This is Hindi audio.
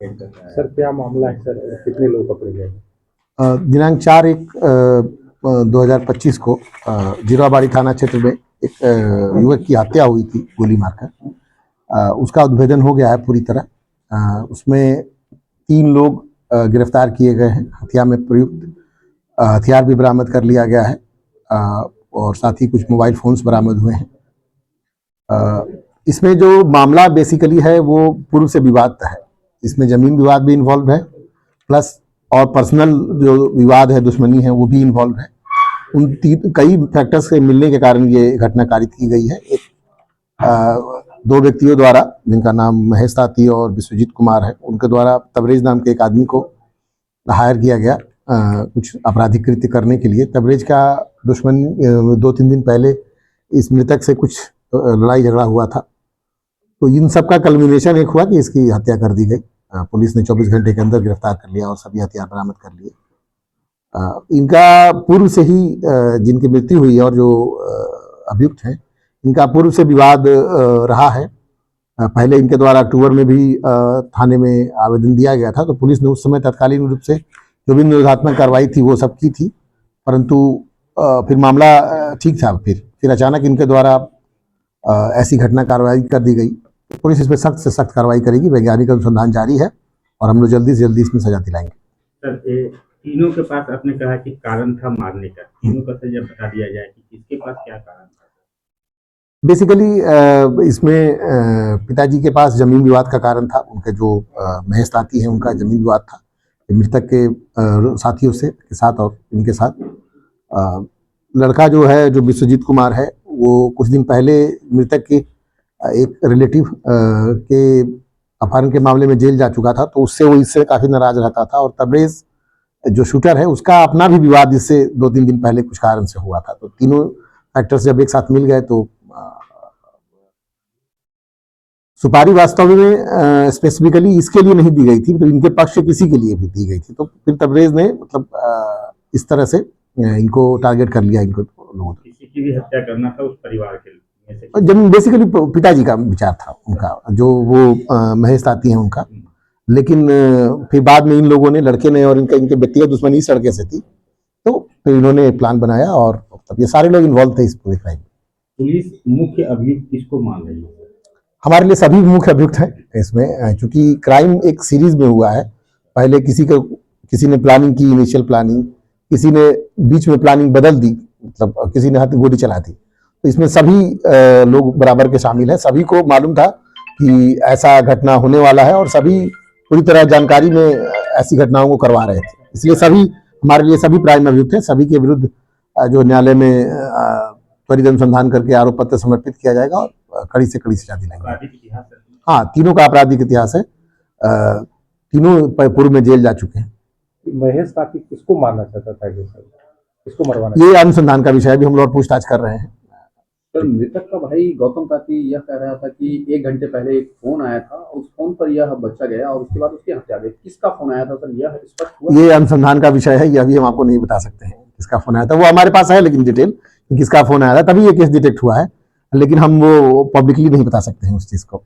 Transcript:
सर क्या मामला है सर, कितने लोग पकड़े गए? दिनांक 4/1/2025 को जीराबाड़ी थाना क्षेत्र में एक युवक की हत्या हुई थी गोली मारकर। उसका उद्भेदन हो गया है पूरी तरह। उसमें 3 लोग गिरफ्तार किए गए हैं। हत्या में प्रयुक्त हथियार भी बरामद कर लिया गया है और साथ ही कुछ मोबाइल फोन्स बरामद हुए हैं। इसमें जो मामला बेसिकली है वो पूर्व से विवाद है। इसमें जमीन विवाद भी इन्वॉल्व है, प्लस और पर्सनल जो विवाद है, दुश्मनी है, वो भी इन्वॉल्व है। उन कई फैक्टर्स के मिलने के कारण ये घटना कारित की गई है। एक 2 व्यक्तियों द्वारा, जिनका नाम महेश ताती और विश्वजीत कुमार है, उनके द्वारा तबरेज नाम के एक आदमी को हायर किया गया कुछ आपराधिक कृत्य करने के लिए। तबरेज का दुश्मनी 2-3 दिन पहले इस मृतक से कुछ लड़ाई झगड़ा हुआ था, तो इन सब का कल्मिनेशन एक हुआ कि इसकी हत्या कर दी गई। पुलिस ने 24 घंटे के अंदर गिरफ्तार कर लिया और सभी हथियार बरामद कर लिए। इनका पूर्व से ही जिनकी मृत्यु हुई और जो अभियुक्त हैं, इनका पूर्व से विवाद रहा है। पहले इनके द्वारा अक्टूबर में भी थाने में आवेदन दिया गया था, तो पुलिस ने उस समय तत्कालीन रूप से जो भी निरोधात्मक कार्रवाई थी वो सब की थी, परंतु फिर मामला ठीक था। फिर अचानक इनके द्वारा ऐसी घटना कार्रवाई कर दी गई। पुलिस इस पर सख्त से सख्त कार्रवाई करेगी। वैज्ञानिक अनुसंधान जारी है और हम लोग जल्दी से जल्दी इसमें सजा दिलाएंगे। सर, तीनों के पास आपने कहा कि कारण था मारने का, तीनों का सजा बता दिया जाए कि किसके पास क्या कारण था? बेसिकली इसमें पिताजी के पास जमीन विवाद का कारण था। उनके जो महेश ताती हैं, उनका जमीन विवाद था मृतक के साथियों से के साथ और इनके साथ। लड़का जो है, जो विश्वजीत कुमार है, वो कुछ दिन पहले मृतक के एक रिलेटिव के अपहरण के मामले में जेल जा चुका था, तो उससे वो इससे काफ़ी नाराज रहता था। और तबरेज जो शूटर है, उसका अपना भी विवाद इससे 2-3 दिन पहले कुछ कारण से हुआ था। तो तीनों फैक्टर्स जब एक साथ मिल गए तो सुपारी वास्तव में स्पेसिफिकली इसके लिए नहीं दी गई थी, तो इनके पक्ष से किसी के लिए भी दी गई थी। तो फिर तबरेज ने मतलब इस तरह से इनको टारगेट कर लिया। इनको लोगों किसी की भी हत्या करना था उस परिवार के लिए, जब बेसिकली पिताजी का विचार था उनका, जो वो महेश ताती हैं उनका। लेकिन फिर बाद में इन लोगों ने, लड़के ने और इनके व्यक्तिगत दुश्मनी इस लड़के से थी, तो फिर इन्होंने एक प्लान बनाया और तब ये सारे लोग इन्वॉल्व थे इस पूरे क्राइम में। पुलिस मुख्य अभियुक्त किसको मान रही है? हमारे लिए सभी मुख्य अभियुक्त हैं इसमें, क्योंकि क्राइम एक सीरीज में हुआ है। पहले किसी ने प्लानिंग की, इनिशियल प्लानिंग, किसी ने बीच में प्लानिंग बदल दी, मतलब किसी ने हाथ गोली चला दी। तो इसमें सभी लोग बराबर के शामिल हैं। सभी को मालूम था कि ऐसा घटना होने वाला है और सभी पूरी तरह जानकारी में ऐसी घटनाओं को करवा रहे थे। इसलिए सभी हमारे लिए सभी प्राइम अभियुक्त हैं। सभी के विरुद्ध जो न्यायालय में त्वरित अनुसंधान करके आरोप पत्र समर्पित किया जाएगा और कड़ी से कड़ी सजा दिलाएंगे। हाँ, तीनों का आपराधिक इतिहास है। तीनों पूर्व में जेल जा चुके हैं। महेश ताती किसको मारना चाहता था, किसको मरवाना? ये अनुसंधान का विषय है, भी हम लोग पूछताछ कर रहे हैं। सर, मृतक का भाई गौतम ताती यह कह रहा था कि 1 घंटे पहले एक फोन आया था, उस फोन पर यह बच्चा गया और उसके बाद उसकी हत्या गई। किसका फोन आया था सर, यह स्पष्ट हुआ? ये अनुसंधान का विषय है, यह भी हम आपको नहीं बता सकते हैं किसका फोन आया था। वो हमारे पास है लेकिन डिटेल किसका फोन आया था, तभी ये केस डिटेक्ट हुआ है, लेकिन हम वो पब्लिकली नहीं बता सकते हैं उस चीज को।